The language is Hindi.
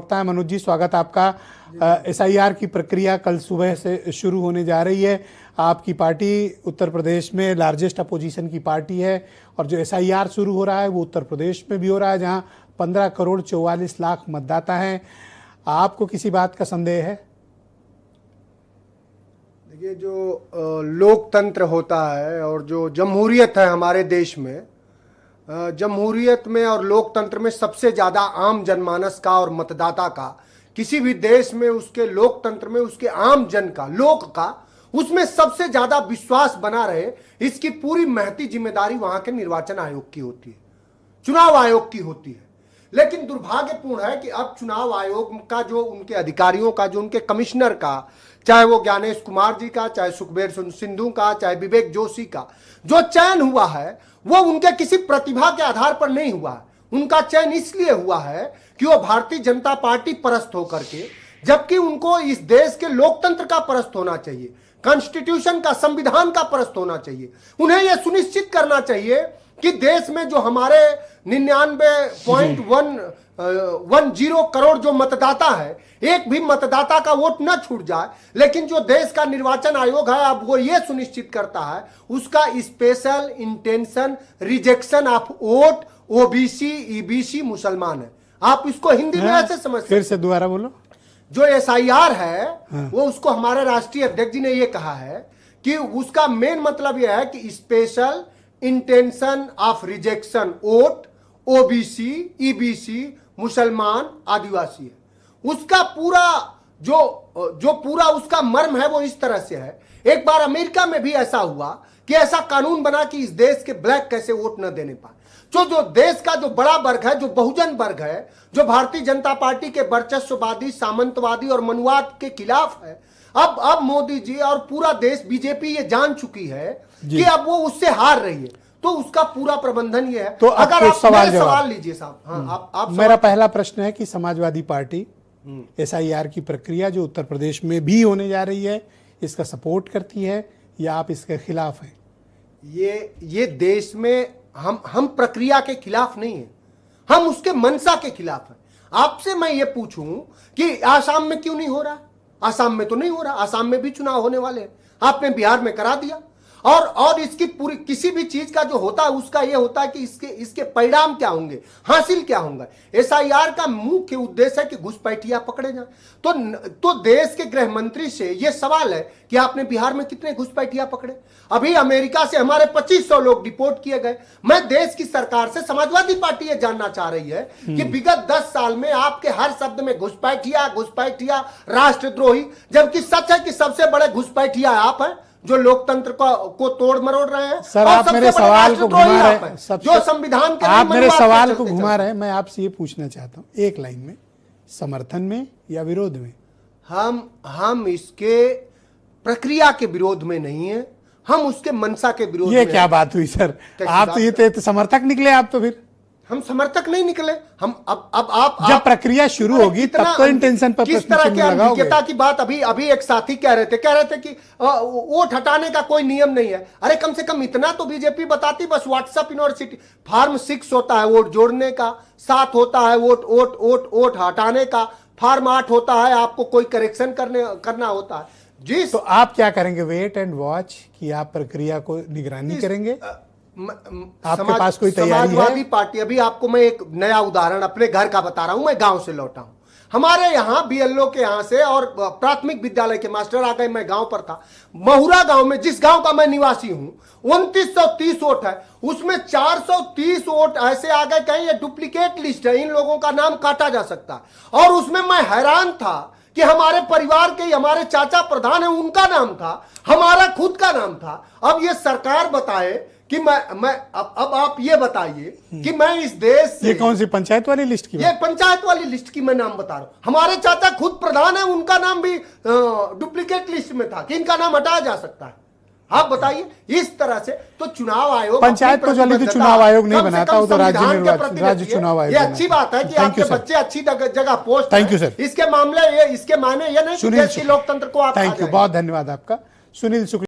प्रवक्ता है। मनोज जी, स्वागत आपका। SIR की प्रक्रिया कल सुबह से शुरू होने जा रही है। आपकी पार्टी उत्तर प्रदेश में लार्जेस्ट अपोजिशन की पार्टी है और जो SIR शुरू हो रहा है वो उत्तर प्रदेश में भी हो रहा है, जहां 15 करोड़ 44 लाख मतदाता हैं। आपको किसी बात का संदेह है? देखिए, जो लोकतंत्र होता है और जो जमहूरियत है हमारे देश में, जमहूरियत में और लोकतंत्र में सबसे ज़्यादा आम जनमानस का और मतदाता का, किसी भी देश में उसके लोकतंत्र में उसके आम जन का, लोक का, उसमें सबसे ज़्यादा विश्वास बना रहे, इसकी पूरी महती जिम्मेदारी वहाँ के निर्वाचन आयोग की होती है, चुनाव आयोग की होती है। लेकिन दुर्भाग्यपूर्ण है कि अब चुनाव आयोग का जो उनके अधिकारियों का, जो उनके कमिश्नर का, चाहे वो ज्ञानेश कुमार जी का, चाहे सुखबीर सिंधु का, चाहे विवेक जोशी का, जो चयन हुआ है वो उनके किसी प्रतिभा के आधार पर नहीं हुआ है। उनका चयन इसलिए हुआ है कि वो भारतीय जनता पार्टी परस्त होकर के, जबकि उनको इस देश के लोकतंत्र का परस्त होना चाहिए, कॉन्स्टिट्यूशन का, संविधान का परस्त होना चाहिए। उन्हें यह सुनिश्चित करना चाहिए कि देश में जो हमारे 99.110 करोड़ जो मतदाता है, एक भी मतदाता का वोट न छूट जाए। लेकिन जो देश का निर्वाचन आयोग है, अब वो ये सुनिश्चित करता है उसका special intention rejection of vote OBC EBC मुसलमान है। आप इसको हिंदी में ऐसे समझ सकते। फिर से दोबारा बोलो। जो SIR है वो, उसको हमारे राष्ट्रीय अध्यक्ष जी ने ये कहा है कि उसका मेन मतलब यह है कि special intention of rejection vote OBC EBC मुसलमान आदिवासी है। उसका पूरा जो पूरा उसका मर्म है वो इस तरह से है। एक बार अमेरिका में भी ऐसा हुआ कि ऐसा कानून बना कि इस देश के ब्लैक कैसे वोट न देने पाए। जो देश का जो बड़ा वर्ग है, जो बहुजन वर्ग है, जो भारतीय जनता पार्टी के वर्चस्ववादी, सामंतवादी और मनुवाद के खिलाफ है, अब मोदी जी और पूरा देश, बीजेपी ये जान चुकी है कि अब वो उससे हार रही है, तो उसका पूरा प्रबंधन ये है। तो अगर आप सवाल लीजिए साहब। हाँ, आप मेरा पहला प्रश्न है कि समाजवादी पार्टी SIR की प्रक्रिया जो उत्तर प्रदेश में भी होने जा रही है, इसका सपोर्ट करती है या आप इसके खिलाफ हैं? ये देश में हम प्रक्रिया के खिलाफ नहीं है, हम उसके मंशा के खिलाफ है। आपसे मैं ये पूछूं कि आसाम में क्यों नहीं हो रहा? आसाम में तो नहीं हो रहा, आसाम में भी चुनाव होने वाले हैं, आपने बिहार में करा दिया। और इसकी पूरी किसी भी चीज का जो होता है उसका ये होता है कि इसके परिणाम क्या होंगे, हासिल क्या होंगे। SIR का मुख्य उद्देश्य है कि घुसपैठिया पकड़े जाए। तो देश के गृह मंत्री से ये सवाल है कि आपने बिहार में कितने घुसपैठिया पकड़े? अभी अमेरिका से हमारे 2500 लोग डिपोर्ट किए गए। मैं देश की सरकार से, समाजवादी पार्टी ये जानना चाह रही है कि विगत 10 साल में आपके हर शब्द में घुसपैठिया, राष्ट्रद्रोही, जबकि सच है कि सबसे बड़े घुसपैठिया आप हैं जो लोकतंत्र को तोड़ मरोड़ रहे हैं। सर, आप मेरे सवाल को घुमा रहे हैं, जो संविधान के, आप मेरे सवाल को घुमा रहे हैं। मैं आपसे ये पूछना चाहता हूँ, एक लाइन में, समर्थन में या विरोध में? हम इसके प्रक्रिया के विरोध में नहीं है, हम उसके मंशा के विरोध में। ये क्या बात हुई सर? आप तो ये तो समर्थक निकले। आप तो फिर हम समर्थक नहीं निकले। हम अब आप जब प्रक्रिया शुरू होगी तब तो इंटेंशन पर किस तरह की अनभिज्ञता की बात। अभी एक साथी कह रहे थे कि वोट हटाने का कोई नियम नहीं है। अरे कम से कम इतना तो बीजेपी बताती, बस व्हाट्सएप यूनिवर्सिटी फॉर्म 6 होता है वोट जोड़ने का, 7 होता है वोट हटाने का, फॉर्म 8 होता है आपको कोई करेक्शन करना होता है जी। तो आप क्या करेंगे? वेट एंड वॉच कि आप प्रक्रिया को निगरानी करेंगे? आपके पास कोई तैयारी है? समाजवादी पार्टी, अभी आपको मैं एक नया उदाहरण अपने घर का बता रहा हूं। मैं गांव से लौटा हूं, हमारे यहाँ BLO के यहाँ से और प्राथमिक विद्यालय के मास्टर आ गए। मैं गांव पर था, महुरा गांव में, जिस गांव का मैं निवासी हूं, 2930 वोट है, उसमें 430 वोट ऐसे आ गए कहीं ये डुप्लीकेट लिस्ट है, इन लोगों का नाम काटा जा सकता है। और उसमें मैं हैरान था कि हमारे परिवार के, हमारे चाचा प्रधान है, उनका नाम था, हमारा खुद का नाम था। अब ये सरकार बताए कि अब आप ये बताइए कि मैं इस देश से, ये कौन सी पंचायत वाली लिस्ट की? ये पंचायत वाली लिस्ट की मैं नाम बता रहा हूं। हमारे चाचा खुद प्रधान है, उनका नाम भी डुप्लीकेट लिस्ट में था कि इनका नाम हटाया जा सकता है। आप बताइए, इस तरह से तो चुनाव आयोग, पंचायत तो जल्दी तो चुनाव आयोग नहीं बनाता, वो तो राज्य चुनाव आयोग। ये अच्छी बात है कि आपके बच्चे अच्छी जगह पोस्ट। Thank you sir. इसके मामले, इसके मायने ये नहीं कि देश के लोकतंत्र को आप। थैंक यू, बहुत धन्यवाद आपका। सुनील शुक्ला।